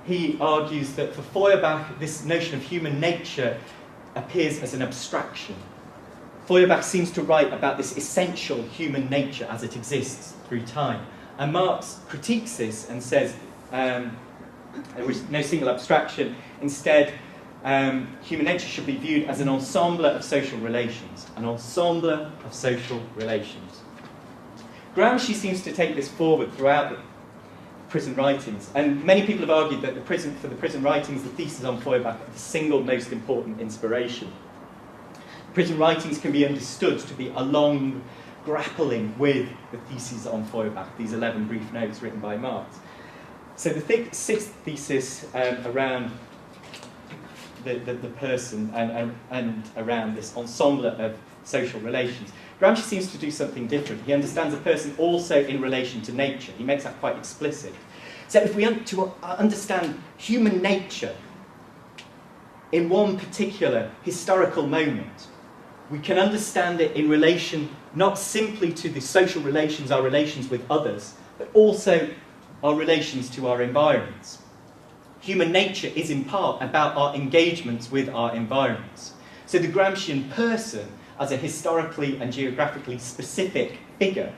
he argues that for Feuerbach, this notion of human nature appears as an abstraction. Feuerbach seems to write about this essential human nature as it exists through time. And Marx critiques this and says there is no single abstraction. Instead, human nature should be viewed as an ensemble of social relations. An ensemble of social relations. Gramsci seems to take this forward throughout the prison writings, and many people have argued that for the prison writings, the thesis on Feuerbach are the single most important inspiration. Prison writings can be understood to be a long grappling with the theses on Feuerbach, these 11 brief notes written by Marx. So the sixth thesis around the person and around this ensemble of social relations, Gramsci seems to do something different. He understands a person also in relation to nature. He makes that quite explicit. So if we to understand human nature in one particular historical moment, we can understand it in relation not simply to the social relations, our relations with others, but also our relations to our environments. Human nature is in part about our engagements with our environments. So the Gramscian person, as a historically and geographically specific figure,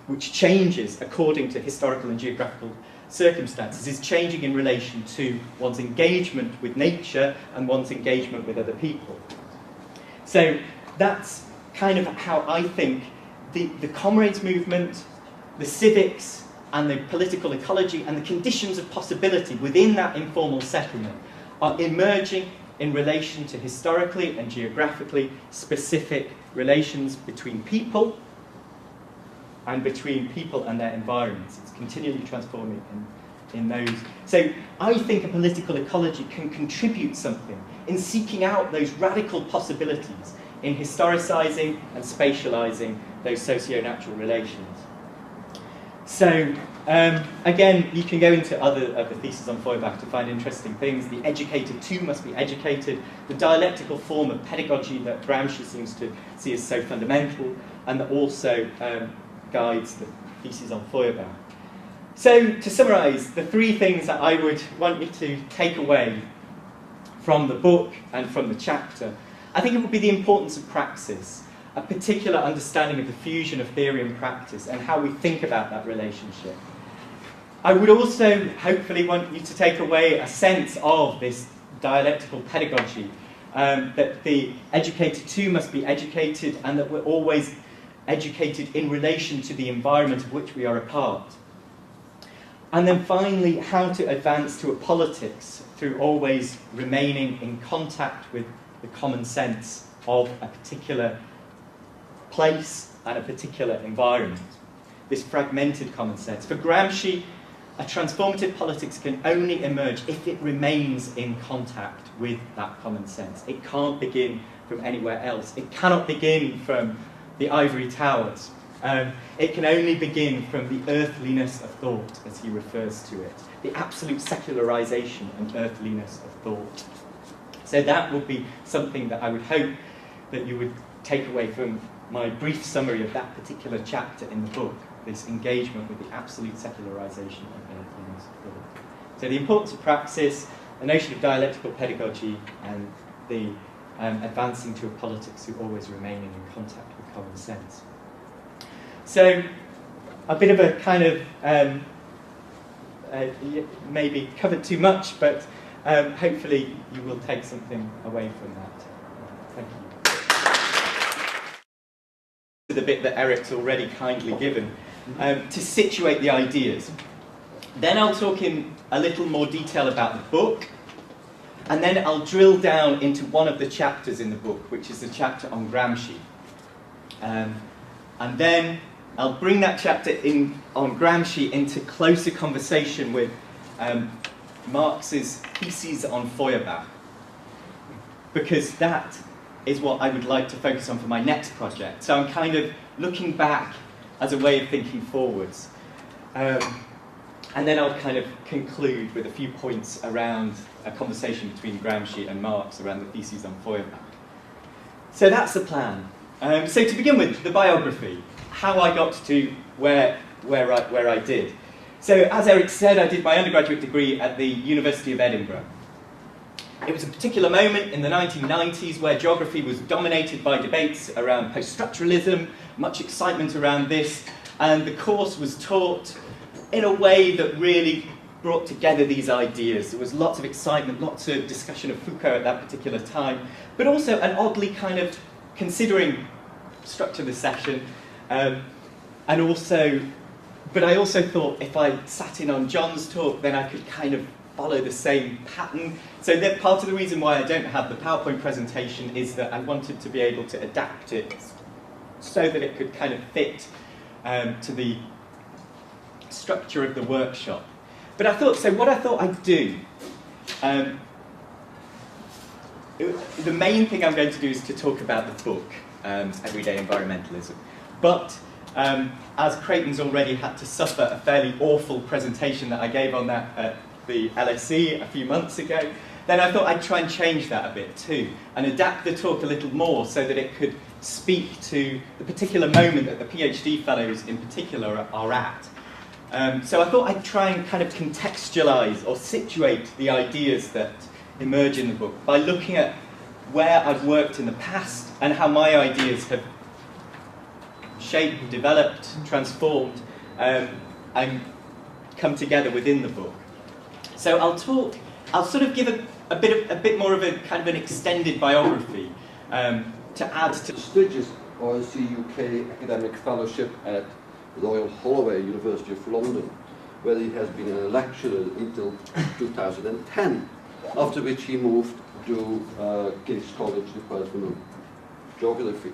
which changes according to historical and geographical circumstances, is changing in relation to one's engagement with nature and one's engagement with other people. So that's kind of how I think the comrades movement, the civics, and the political ecology and the conditions of possibility within that informal settlement are emerging in relation to historically and geographically specific relations between people and between people and their environments. It's continually transforming in those. So I think a political ecology can contribute something in seeking out those radical possibilities in historicising and spatialising those socio-natural relations. So, again, you can go into other of the theses on Feuerbach to find interesting things. The educated too must be educated, the dialectical form of pedagogy that Gramsci seems to see as so fundamental, and that also guides the theses on Feuerbach. So, to summarise, the 3 things that I would want you to take away from the book and from the chapter, I think it would be the importance of praxis, a particular understanding of the fusion of theory and practice and how we think about that relationship. I would also hopefully want you to take away a sense of this dialectical pedagogy that the educated too must be educated, and that we're always educated in relation to the environment of which we are a part. And then finally, how to advance to a politics through always remaining in contact with the common sense of a particular place and a particular environment. This fragmented common sense. For Gramsci, a transformative politics can only emerge if it remains in contact with that common sense. It can't begin from anywhere else. It cannot begin from the ivory towers. It can only begin from the earthliness of thought, as he refers to it, the absolute secularization and earthliness of thought. So that would be something that I would hope that you would take away from my brief summary of that particular chapter in the book, this engagement with the absolute secularization of earthliness of thought. So the importance of praxis, the notion of dialectical pedagogy, and the advancing to a politics who always remaining in contact with common sense. So, a bit of a kind of, maybe covered too much, but hopefully you will take something away from that. Thank you. The bit that Eric's already kindly given, to situate the ideas. Then I'll talk in a little more detail about the book, and then I'll drill down into one of the chapters in the book, which is the chapter on Gramsci. And then I'll bring that chapter on Gramsci into closer conversation with Marx's theses on Feuerbach, because that is what I would like to focus on for my next project. So I'm kind of looking back as a way of thinking forwards. And then I'll kind of conclude with a few points around a conversation between Gramsci and Marx around the theses on Feuerbach. So that's the plan. So to begin with, the biography, how I got to where I did. So as Eric said, I did my undergraduate degree at the University of Edinburgh. It was a particular moment in the 1990s where geography was dominated by debates around post-structuralism, much excitement around this, and the course was taught in a way that really brought together these ideas. There was lots of excitement, lots of discussion of Foucault at that particular time, but also an oddly kind of considering structure of the session, but I also thought if I sat in on John's talk, then I could kind of follow the same pattern. So that part of the reason why I don't have the PowerPoint presentation is that I wanted to be able to adapt it so that it could kind of fit to the structure of the workshop. But I thought, so what I thought I'd do, the main thing I'm going to do is to talk about the book, Everyday Environmentalism. But as Creighton's already had to suffer a fairly awful presentation that I gave on that at the LSE a few months ago, then I thought I'd try and change that a bit too, and adapt the talk a little more so that it could speak to the particular moment that the PhD fellows in particular are at. So I thought I'd try and kind of contextualize or situate the ideas that emerge in the book by looking at where I've worked in the past and how my ideas have shaped, developed, transformed, and come together within the book. So I'll sort of give a bit more of a kind of an extended biography to add to prestigious RSC UK academic fellowship at Royal Holloway, University of London, where he has been a lecturer until 2010, after which he moved to King's College Department of Geography.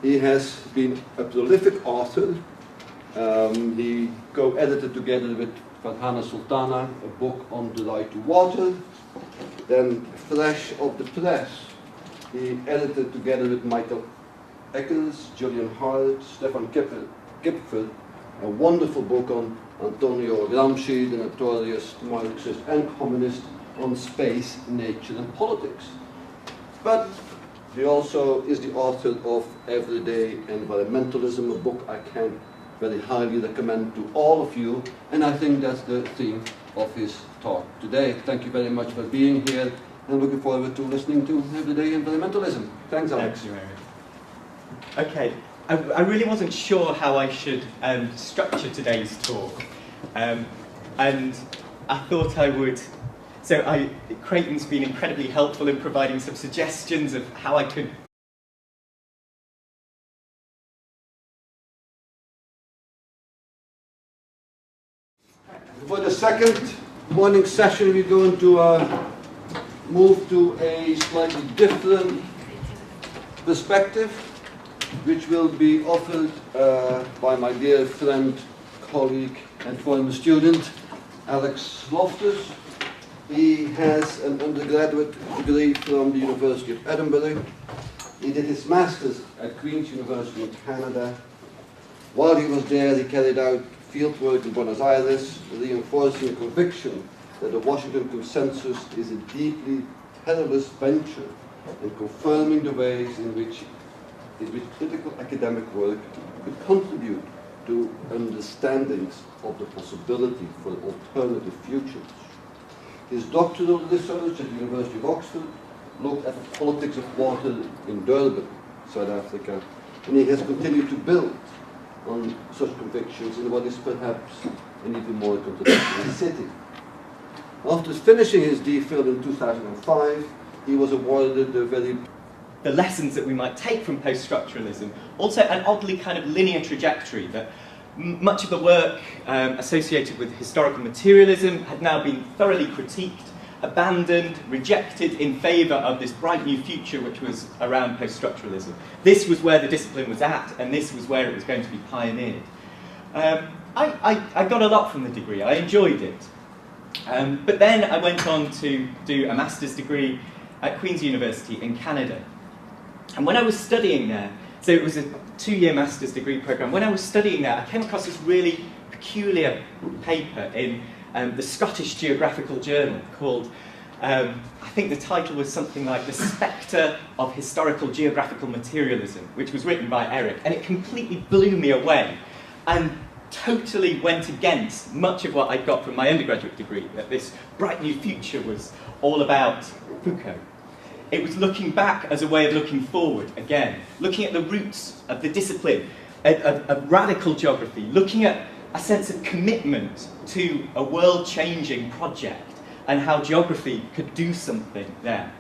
He has been a prolific author. He co-edited together with Farhana Sultana a book on the right to water. Then, fresh off the press, he edited together with Michael Eckers, Julian Hart, Stefan Kipfer, a wonderful book on Antonio Gramsci, the notorious Marxist and communist, on space, nature and politics. But he also is the author of Everyday Environmentalism, a book I can very highly recommend to all of you, and I think that's the theme of his talk today. Thank you very much for being here, and looking forward to listening to Everyday Environmentalism. Thanks, Alex. Thank you, Eric. Okay, I really wasn't sure how I should structure today's talk, and I thought I would So Creighton's been incredibly helpful in providing some suggestions of how I could. For the second morning session, we're going to move to a slightly different perspective, which will be offered by my dear friend, colleague, and former student, Alex Loftus. He has an undergraduate degree from the University of Edinburgh. He did his master's at Queen's University in Canada. While he was there, he carried out fieldwork in Buenos Aires, reinforcing a conviction that the Washington Consensus is a deeply perilous venture and confirming the ways in which critical academic work could contribute to understandings of the possibility for alternative futures. His doctoral research at the University of Oxford looked at the politics of water in Durban, South Africa, and he has continued to build on such convictions in what is perhaps an even more contradictory city. After finishing his DPhil in 2005, he was awarded the lessons that we might take from post-structuralism, also an oddly kind of linear trajectory that much of the work associated with historical materialism had now been thoroughly critiqued, abandoned, rejected in favour of this bright new future which was around post-structuralism. This was where the discipline was at, and this was where it was going to be pioneered. I got a lot from the degree, I enjoyed it. But then I went on to do a master's degree at Queen's University in Canada. And when I was studying there, so it was a 2-year master's degree program, when I was studying there, I came across this really peculiar paper in the Scottish Geographical Journal called, I think the title was something like The Spectre of Historical Geographical Materialism, which was written by Eric, and it completely blew me away and totally went against much of what I got from my undergraduate degree, that this bright new future was all about Foucault. It was looking back as a way of looking forward, again, looking at the roots of the discipline, of radical geography, looking at a sense of commitment to a world-changing project and how geography could do something there.